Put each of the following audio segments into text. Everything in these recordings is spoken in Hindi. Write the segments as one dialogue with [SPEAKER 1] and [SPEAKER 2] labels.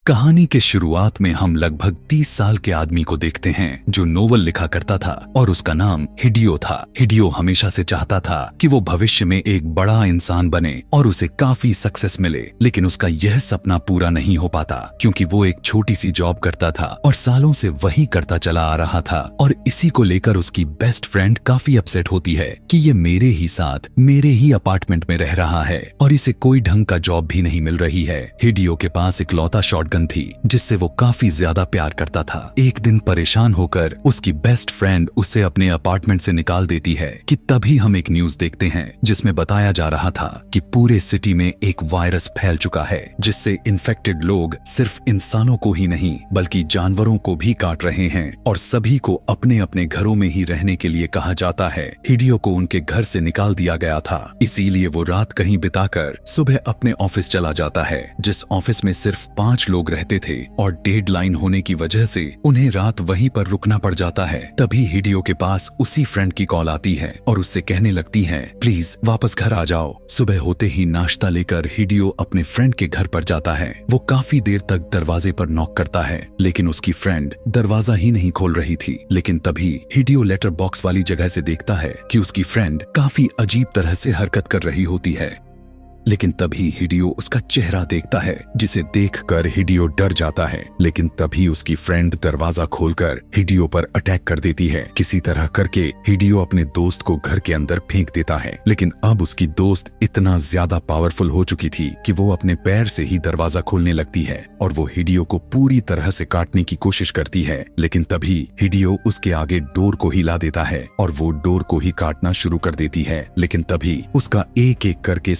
[SPEAKER 1] कहानी के शुरुआत में हम लगभग 30 साल के आदमी को देखते हैं जो नोवेल लिखा करता था और उसका नाम हिडियो था। हिडियो हमेशा से चाहता था कि वो भविष्य में एक बड़ा इंसान बने और उसे काफी सक्सेस मिले, लेकिन उसका यह सपना पूरा नहीं हो पाता क्योंकि वो एक छोटी सी जॉब करता था और सालों से वही करता चला आ रहा था। और इसी को लेकर उसकी बेस्ट फ्रेंड काफी अपसेट होती है कि ये मेरे ही साथ मेरे ही अपार्टमेंट में रह रहा है और इसे कोई ढंग का जॉब भी नहीं मिल रही है। हिडियो के पास इकलौता शॉटगन थी जिससे वो काफी ज्यादा प्यार करता था। एक दिन परेशान होकर उसकी बेस्ट फ्रेंड उसे अपने अपार्टमेंट से निकाल देती है कि तभी हम एक न्यूज देखते हैं जिसमें बताया जा रहा था कि पूरे सिटी में एक वायरस फैल चुका है जिससे इन्फेक्टेड लोग सिर्फ इंसानों को ही नहीं बल्कि जानवरों को भी काट रहे हैं और सभी को अपने अपने घरों में ही रहने के लिए कहा जाता है। हिडियो को उनके घर से निकाल दिया गया था, इसीलिए वो रात कहीं बिताकर सुबह अपने ऑफिस चला जाता है, जिस ऑफिस में सिर्फ 5 लोग रहते थे और डेडलाइन होने की वजह से उन्हें रात वहीं पर रुकना पड़ जाता है। तभी हिडियो के पास उसी फ्रेंड की कॉल आती है और उससे कहने लगती है, प्लीज वापस घर आ जाओ। सुबह होते ही नाश्ता लेकर हिडियो अपने फ्रेंड के घर पर जाता है। वो काफी देर तक दरवाजे पर नॉक करता है लेकिन उसकी फ्रेंड दरवाजा ही नहीं खोल रही थी। लेकिन तभी हिडियो लेटर बॉक्स वाली जगह से देखता है कि उसकी फ्रेंड काफी अजीब तरह से हरकत कर रही होती है। लेकिन तभी हिडियो उसका चेहरा देखता है जिसे देखकर हिडियो डर जाता है। लेकिन तभी उसकी फ्रेंड दरवाजा खोलकर हिडियो पर अटैक कर देती है। किसी तरह करके हिडियो अपने दोस्त को घर के अंदर फेंक देता है, लेकिन अब उसकी दोस्त इतना ज्यादा पावरफुल हो चुकी थी कि वो अपने पैर से ही दरवाजा खोलने लगती है और वो हिडियो को पूरी तरह से काटने की कोशिश करती है। लेकिन तभी हिडियो उसके आगे डोर को हिला देता है और वो डोर को ही काटना शुरू कर देती है। लेकिन तभी उसका एक एक करके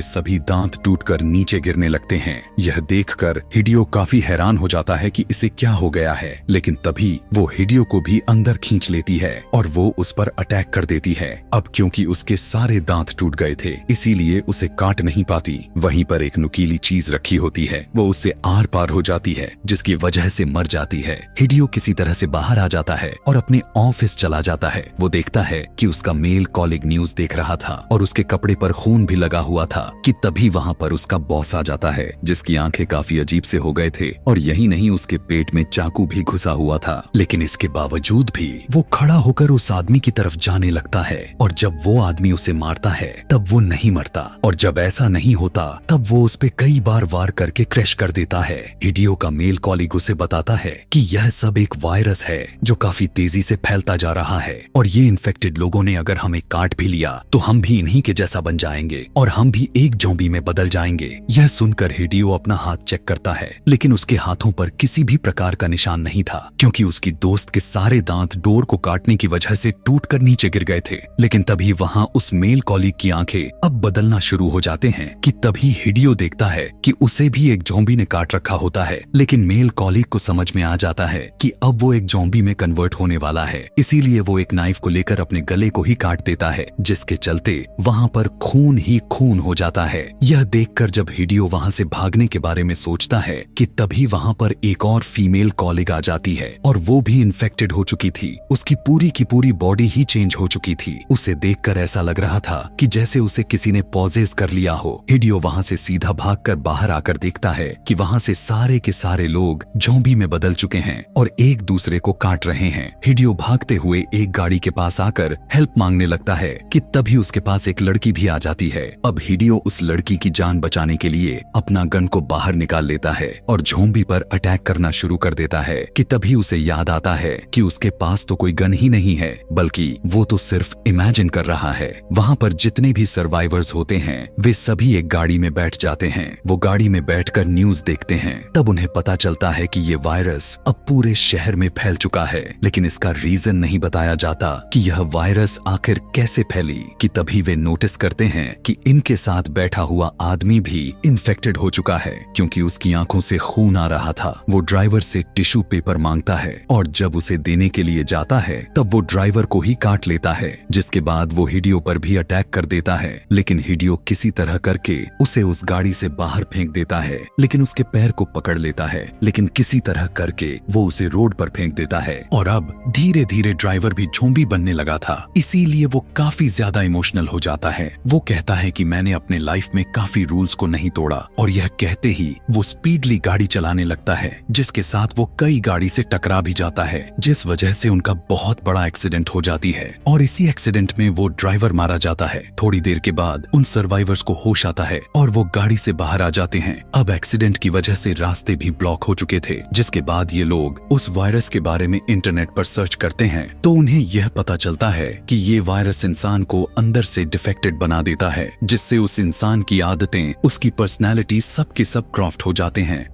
[SPEAKER 1] सभी दांत टूटकर नीचे गिरने लगते हैं। यह देखकर हिडियो काफी हैरान हो जाता है कि इसे क्या हो गया है। लेकिन तभी वो हिडियो को भी अंदर खींच लेती है और वो उस पर अटैक कर देती है। अब क्योंकि उसके सारे दांत टूट गए थे इसीलिए उसे काट नहीं पाती। वहीं पर एक नुकीली चीज रखी होती है, वो उससे आर पार हो जाती है जिसकी वजह से मर जाती है। हिडियो किसी तरह से बाहर आ जाता है और अपने ऑफिस चला जाता है। वो देखता है कि उसका मेल कॉलिग न्यूज देख रहा था और उसके कपड़े पर खून भी लगा हुआ था कि तभी वहां पर उसका बॉस आ जाता है जिसकी आंखें काफी अजीब से हो गए थे और यही नहीं उसके पेट में चाकू भी घुसा हुआ था। लेकिन इसके बावजूद भी वो खड़ा होकर उस आदमी की तरफ जाने लगता है और जब वो आदमी उसे मारता है तब वो नहीं मरता और जब ऐसा नहीं होता तब वो उस पे कई बार वार करके क्रैश कर देता है। हिडियो का मेल कॉलिग उसे बताता है कि यह सब एक वायरस है जो काफी तेजी से फैलता जा रहा है और ये इन्फेक्टेड लोगों ने अगर हमें काट भी लिया तो हम भी इन्हीं के जैसा बन जाएंगे और हम भी एक ज़ॉम्बी में बदल जाएंगे। यह सुनकर हिडियो अपना हाथ चेक करता है लेकिन उसके हाथों पर किसी भी प्रकार का निशान नहीं था क्योंकि उसकी दोस्त के सारे दांत डोर को काटने की वजह से टूटकर नीचे गिर गए थे। लेकिन तभी वहां उस मेल कॉलिग की आंखें अब बदलना शुरू हो जाते हैं कि तभी हिडियो देखता है कि उसे भी एक ज़ॉम्बी ने काट रखा होता है। लेकिन मेल कॉलिग को समझ में आ जाता है कि अब वो एक ज़ॉम्बी में कन्वर्ट होने वाला है, इसीलिए वो एक नाइफ को लेकर अपने गले को ही काट देता है जिसके चलते वहां पर खून ही खून हो जाता है। यह देखकर जब हिडियो वहां से भागने के बारे में सोचता है कि तभी वहां पर एक और फीमेल कॉलिग आ जाती है और वो भी इन्फेक्टेड हो चुकी थी। उसकी पूरी की पूरी बॉडी ही चेंज हो चुकी थी। उसे देखकर ऐसा लग रहा था कि जैसे उसे किसी ने पॉजेस कर लिया हो। हिडियो वहां से सीधा भागकर बाहर आकर देखता है कि वहां से सारे के सारे लोग ज़ॉम्बी में बदल चुके हैं और एक दूसरे को काट रहे हैं। हिडियो भागते हुए एक गाड़ी के पास आकर हेल्प मांगने लगता है कि तभी उसके पास एक लड़की भी आ जाती है। अब हिडियो उस लड़की की जान बचाने के लिए अपना गन को बाहर निकाल लेता है और ज़ॉम्बी पर अटैक करना शुरू कर देता है कि तभी उसे याद आता है कि उसके पास तो कोई गन ही नहीं है बल्कि वो तो सिर्फ इमेजिन कर रहा है। वहां पर जितने भी सर्वाइवर्स होते हैं वे सभी एक गाड़ी में बैठ जाते हैं। वो गाड़ी में बैठकर न्यूज देखते हैं। तब उन्हें पता चलता है कि ये वायरस अब पूरे शहर में फैल चुका है, लेकिन इसका रीजन नहीं बताया जाता कि यह वायरस आखिर कैसे फैली। कि तभी वे नोटिस करते हैं कि इनके साथ बैठा हुआ आदमी भी इन्फेक्टेड हो चुका है क्योंकि उसकी आंखों से खून आ रहा था। वो ड्राइवर से टिश्यू पेपर मांगता है और जब उसे देने के लिए जाता है तब वो ड्राइवर को ही काट लेता है, जिसके बाद वो हिडियो पर भी अटैक कर देता है। लेकिन हिडियो किसी तरह करके उसे उस गाड़ी से बाहर फेंक देता है, लेकिन उसके पैर को पकड़ लेता है। लेकिन किसी तरह करके वो उसे रोड पर फेंक देता है और अब धीरे धीरे ड्राइवर भी ज़ॉम्बी बनने लगा था, इसीलिए वो काफी ज्यादा इमोशनल हो जाता है। वो कहता है कि मैंने अपने लाइफ में काफी रूल्स को नहीं तोड़ा और यह कहते ही वो स्पीडली गाड़ी चलाने लगता है, जिसके साथ वो कई गाड़ी से टकरा भी जाता है, जिस वजह से उनका बहुत बड़ा एक्सीडेंट हो जाती है और इसी एक्सीडेंट में वो ड्राइवर मारा जाता है। थोड़ी देर के बाद उन सर्वाइवर्स को होश आता है और वो गाड़ी से बाहर आ जाते हैं। अब एक्सीडेंट की वजह से रास्ते भी ब्लॉक हो चुके थे, जिसके बाद ये लोग उस वायरस के बारे में इंटरनेट पर सर्च करते हैं तो उन्हें यह पता चलता है कि ये वायरस इंसान को अंदर से डिफेक्टेड बना देता है, जिससे उस इंसान की आदतें, उसकी पर्सनैलिटी सब के सब क्रॉफ्ट हो जाते हैं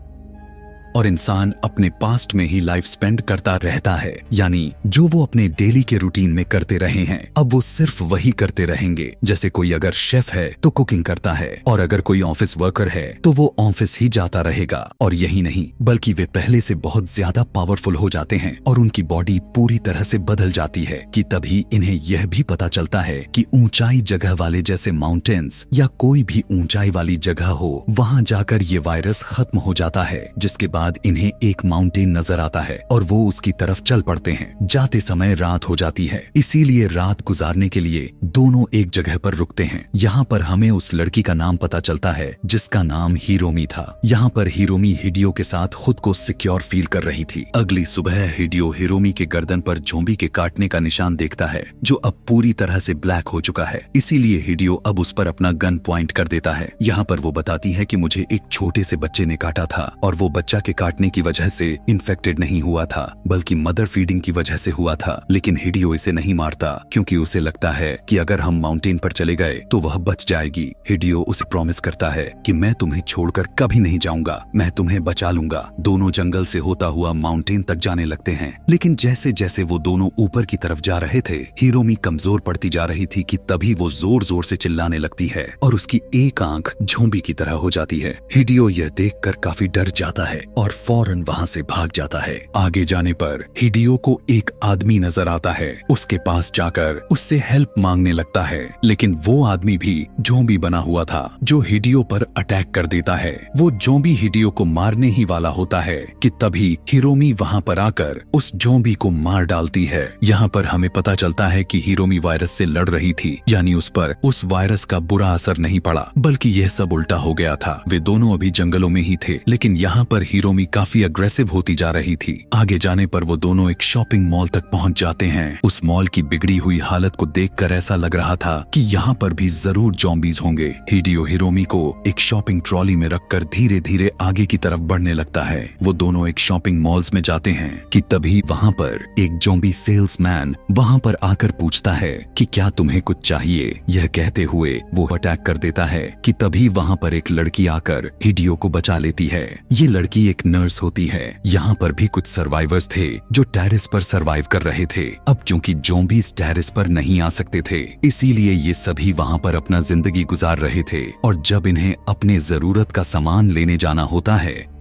[SPEAKER 1] और इंसान अपने पास्ट में ही लाइफ स्पेंड करता रहता है। यानी जो वो अपने डेली के रूटीन में करते रहे हैं अब वो सिर्फ वही करते रहेंगे। जैसे कोई अगर शेफ है तो कुकिंग करता है और अगर कोई ऑफिस वर्कर है तो वो ऑफिस ही जाता रहेगा। और यही नहीं बल्कि वे पहले से बहुत ज्यादा पावरफुल हो जाते हैं और उनकी बॉडी पूरी तरह से बदल जाती है कि तभी इन्हें यह भी पता चलता है कि ऊंचाई जगह वाले जैसे माउंटेन्स या कोई भी ऊंचाई वाली जगह हो वहां जाकर ये वायरस खत्म हो जाता है। जिसके बाद इन्हें एक माउंटेन नजर आता है और वो उसकी तरफ चल पड़ते हैं। जाते समय रात हो जाती है, इसीलिए रात गुजारने के लिए दोनों एक जगह पर रुकते हैं। यहाँ पर हमें उस लड़की का नाम पता चलता है जिसका नाम हिरोमी था। यहाँ पर हिरोमी हिडियो के साथ खुद को सिक्योर फील कर रही थी। अगली सुबह हिडियो हिरोमी के गर्दन पर ज़ॉम्बी के काटने का निशान देखता है जो अब पूरी तरह से ब्लैक हो चुका है। इसीलिए हिडियो अब उस पर अपना गन पॉइंट कर देता है। यहाँ पर वो बताती है कि मुझे एक छोटे से बच्चे ने काटा था और वो बच्चा के काटने की वजह से इन्फेक्टेड नहीं हुआ था बल्कि मदर फीडिंग की वजह से हुआ था। लेकिन हिडियो इसे नहीं मारता क्योंकि उसे लगता है कि अगर हम माउंटेन पर चले गए तो वह बच जाएगी। हिडियो उसे प्रॉमिस करता है कि मैं तुम्हें छोड़कर कभी नहीं जाऊंगा, मैं तुम्हें बचा लूंगा। दोनों जंगल से होता हुआ माउंटेन तक जाने लगते हैं। लेकिन जैसे जैसे वो दोनों ऊपर की तरफ जा रहे थे हिरोमी कमजोर पड़ती जा रही थी कि तभी वो जोर जोर से चिल्लाने लगती है और उसकी एक आंख ज़ॉम्बी की तरह हो जाती है। हिडियो यह देखकर काफी डर जाता है और फौरन वहां से भाग जाता है। आगे जाने पर हिडियो को एक आदमी नजर आता है। उसके पास जाकर उससे हेल्प मांगने लगता है, लेकिन वो आदमी भी ज़ॉम्बी बना हुआ था जो हिडियो पर अटैक कर देता है। वो ज़ॉम्बी हिडियो को मारने ही वाला होता है कि तभी हिरोमी वहां पर आकर उस ज़ॉम्बी को मार डालती है। यहाँ पर हमें पता चलता है कि हिरोमी वायरस से लड़ रही थी, यानी उस पर उस वायरस का बुरा असर नहीं पड़ा बल्कि यह सब उल्टा हो गया था। वे दोनों अभी जंगलों में ही थे, लेकिन यहाँ पर हिरोमी काफी अग्रेसिव होती जा रही थी। आगे जाने पर वो दोनों एक शॉपिंग मॉल तक पहुंच जाते हैं। उस मॉल की बिगड़ी हुई हालत को देखकर ऐसा लग रहा था कि यहाँ पर भी जरूर ज़ॉम्बीज होंगे। हिडियो हिरोमी को एक शॉपिंग ट्रॉली में रखकर धीरे धीरे आगे की तरफ बढ़ने लगता है। वो दोनों एक शॉपिंग मॉल्स में जाते हैं कि तभी वहाँ पर एक ज़ॉम्बी सेल्समैन वहाँ पर आकर पूछता है कि क्या तुम्हें कुछ चाहिए। यह कहते हुए वो अटैक कर देता है कि तभी वहाँ पर एक लड़की आकर हिडियो को बचा लेती है। ये लड़की एक नर्स होती है। यहाँ पर भी कुछ सर्वाइवर्स थे जो टेरेस पर सर्वाइव कर रहे थे। अब क्योंकि ज़ॉम्बीज टेरेस पर नहीं आ सकते थे इसीलिए ये सभी वहाँ पर अपना जिंदगी गुजार रहे थे और जब इन्हें अपने जरूरत का सामान लेने जाना होता है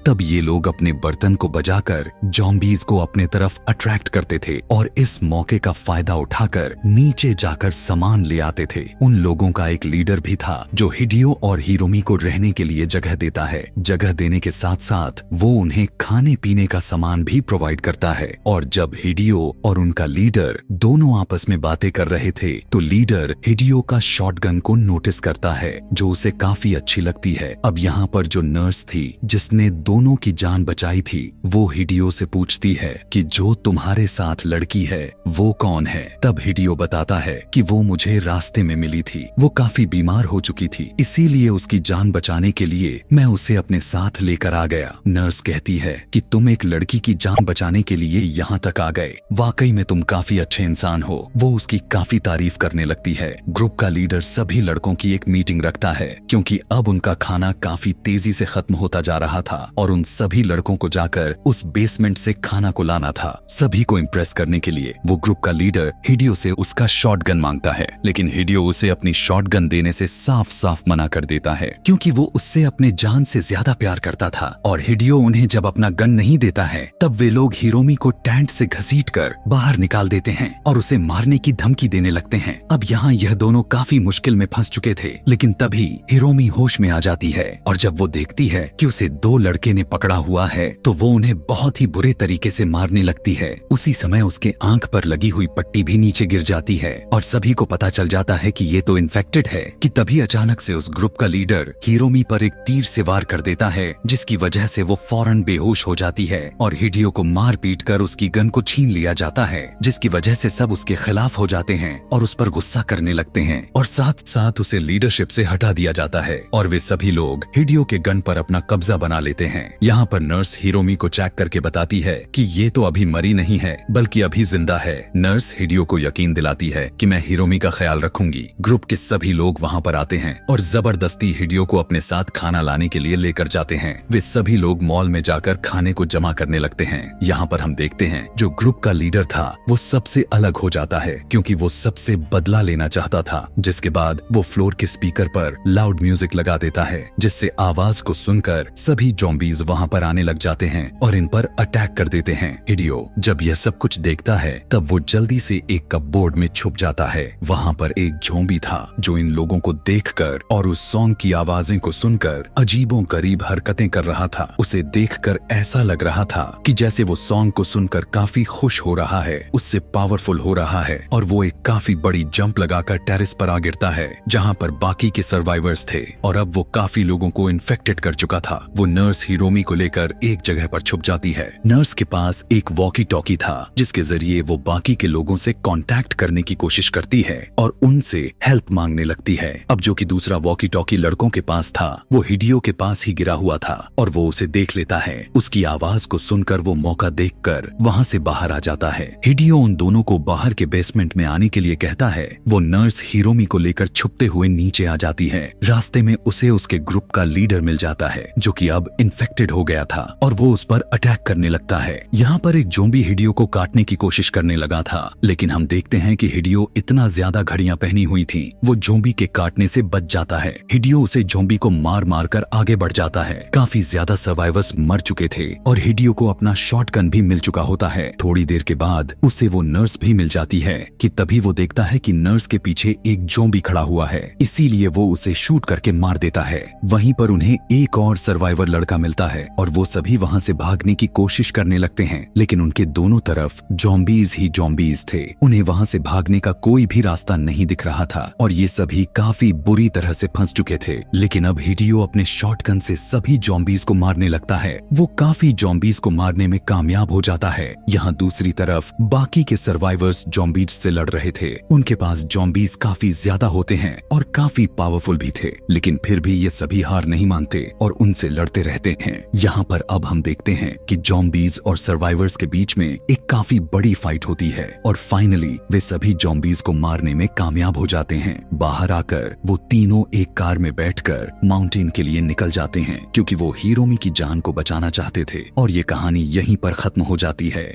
[SPEAKER 1] तब ये लोग अपने बर्तन को बजाकर ज़ॉम्बीज को अपने तरफ अट्रैक्ट करते थे और इस मौके का फायदा उठाकर नीचे जाकर सामान ले आते थे। उन लोगों का एक लीडर भी था जो हिडियो और हिरोमी को रहने के लिए जगह देता है। जगह देने के साथ साथ वो उन्हें खाने पीने का सामान भी प्रोवाइड करता है। और जब हिडियो और उनका लीडर दोनों आपस में बातें कर रहे थे तो लीडर हिडियो का शॉटगन को नोटिस करता है जो उसे काफी अच्छी लगती है। अब यहाँ पर जो नर्स थी जिसने दोनों की जान बचाई थी वो हिडियो से पूछती है कि जो तुम्हारे साथ लड़की है वो कौन है। तब हिडियो बताता है कि वो मुझे रास्ते में मिली थी, वो काफी बीमार हो चुकी थी इसीलिए उसकी जान बचाने के लिए मैं उसे अपने साथ लेकर आ गया। नर्स कहती है कि तुम एक लड़की की जान बचाने के लिए यहाँ तक आ गए, वाकई में तुम काफी अच्छे इंसान हो। वो उसकी काफी तारीफ करने लगती है। ग्रुप का लीडर सभी लड़कों की एक मीटिंग रखता है क्योंकि अब उनका खाना काफी तेजी से खत्म होता जा रहा था और उन सभी लड़कों को जाकर उस बेसमेंट से खाना को लाना था। सभी को इम्प्रेस करने के लिए वो ग्रुप का लीडर हिडियो से उसका शॉटगन मांगता है, लेकिन हिडियो उसे अपनी शॉटगन देने से साफ साफ मना कर देता है क्योंकि वो उससे अपने जान से ज्यादा प्यार करता था। और हिडियो उन्हें जब अपना गन नहीं देता है तब वे लोग हिरोमी को टेंट से घसीटकर बाहर निकाल देते हैं और उसे मारने की धमकी देने लगते हैं। अब यहाँ यह दोनों काफी मुश्किल में फंस चुके थे, लेकिन तभी हिरोमी होश में आ जाती है और जब वो देखती है कि उसे दो लड़के लड़के ने पकड़ा हुआ है तो वो उन्हें बहुत ही बुरे तरीके से मारने लगती है। उसी समय उसके आंख पर लगी हुई पट्टी भी नीचे गिर जाती है और सभी को पता चल जाता है कि ये तो इन्फेक्टेड है कि तभी अचानक से उस ग्रुप का लीडर हिरोमी पर एक तीर से वार कर देता है, जिसकी वजह से वो फौरन बेहोश हो जाती है और हिडियो को मार पीट कर उसकी गन को छीन लिया जाता है, जिसकी वजह से सब उसके खिलाफ हो जाते हैं और उस पर गुस्सा करने लगते हैं और साथ साथ उसे लीडरशिप से हटा दिया जाता है और वे सभी लोग हिडियो के गन पर अपना कब्जा बना लेते हैं। यहाँ पर नर्स हिरोमी को चेक करके बताती है कि ये तो अभी मरी नहीं है बल्कि अभी जिंदा है। नर्स हिडियो को यकीन दिलाती है कि मैं हिरोमी का ख्याल रखूंगी। ग्रुप के सभी लोग वहाँ पर आते हैं और जबरदस्ती हिडियो को अपने साथ खाना लाने के लिए लेकर जाते हैं। वे सभी लोग मॉल में जाकर खाने को जमा करने लगते हैं। यहाँ पर हम देखते हैं जो ग्रुप का लीडर था वो सबसे अलग हो जाता है क्योंकि वो सबसे बदला लेना चाहता था, जिसके बाद वो फ्लोर के स्पीकर पर लाउड म्यूजिक लगा देता है, जिससे आवाज को सुनकर सभी ज़ॉम्बीज वहाँ पर आने लग जाते हैं और इन पर अटैक कर देते हैं। हिडियो जब यह सब कुछ देखता है तब वो जल्दी से एक कपबोर्ड में छुप जाता है। वहाँ पर एक ज़ॉम्बी था जो इन लोगों को देखकर और उस सॉन्ग की आवाजें को सुनकर अजीबों गरीब हरकतें कर रहा था। उसे देखकर ऐसा लग रहा था कि जैसे वो सॉन्ग को सुनकर काफी खुश हो रहा है, उससे पावरफुल हो रहा है और वो एक काफी बड़ी जंप लगाकर टेरेस पर आ गिरता है जहाँ पर बाकी के सर्वाइवर्स थे और अब वो काफी लोगों को इन्फेक्टेड कर चुका था। वो नर्स हिरोमी को लेकर एक जगह पर छुप जाती है। नर्स के पास एक वॉकी टॉकी था जिसके जरिए वो बाकी के लोगों से कांटेक्ट करने की कोशिश करती है और उनसे हेल्प मांगने लगती है। अब जो कि दूसरा वॉकी टॉकी लड़कों के पास था वो हिडियो के पास ही गिरा हुआ था और वो उसे देख लेता है। उसकी आवाज को सुनकर वो मौका देखकर वहाँ से बाहर आ जाता है। हिडियो उन दोनों को बाहर के बेसमेंट में आने के लिए कहता है। वो नर्स हिरोमी को लेकर छुपते हुए नीचे आ जाती है। रास्ते में उसे उसके ग्रुप का लीडर मिल जाता है जो कि अब इन्फेक्टेड हो गया था और वो उस पर अटैक करने लगता है। यहाँ पर एक ज़ॉम्बी हिडियो को काटने की कोशिश करने लगा था, लेकिन हम देखते हैं कि हिडियो इतना ज्यादा घड़ियां पहनी हुई थी वो ज़ॉम्बी के काटने से बच जाता है। हिडियो उसे ज़ॉम्बी को मार मार कर आगे बढ़ जाता है। काफी ज्यादा सर्वाइवर्स मर चुके थे और हिडियो को अपना शॉटगन भी मिल चुका होता है। थोड़ी देर के बाद उसे वो नर्स भी मिल जाती है कि तभी वो देखता है कि नर्स के पीछे एक ज़ॉम्बी खड़ा हुआ है, इसीलिए वो उसे शूट करके मार देता है। वहीं पर उन्हें एक और सर्वाइवर लड़का मिलता है और वो सभी वहाँ से भागने की कोशिश करने लगते हैं, लेकिन उनके दोनों तरफ ज़ॉम्बीज ही ज़ॉम्बीज थे। उन्हें वहाँ से भागने का कोई भी रास्ता नहीं दिख रहा था और ये सभी काफी बुरी तरह से फंस चुके थे। लेकिन अब हिडियो अपने शॉटगन से सभी ज़ॉम्बीज को मारने लगता है। वो काफी ज़ॉम्बीज को मारने में कामयाब हो जाता है। यहाँ दूसरी तरफ बाकी के सर्वाइवर्स ज़ॉम्बीज से लड़ रहे थे। उनके पास ज़ॉम्बीज काफी ज्यादा होते हैं और काफी पावरफुल भी थे, लेकिन फिर भी ये सभी हार नहीं मानते और उनसे लड़ते रहते हैं। यहाँ पर अब हम देखते हैं कि ज़ॉम्बीज और सर्वाइवर्स के बीच में एक काफी बड़ी फाइट होती है और फाइनली वे सभी ज़ॉम्बीज को मारने में कामयाब हो जाते हैं। बाहर आकर वो तीनों एक कार में बैठकर माउंटेन के लिए निकल जाते हैं क्योंकि वो हिरोमी की जान को बचाना चाहते थे और ये कहानी यहीं पर खत्म हो जाती है।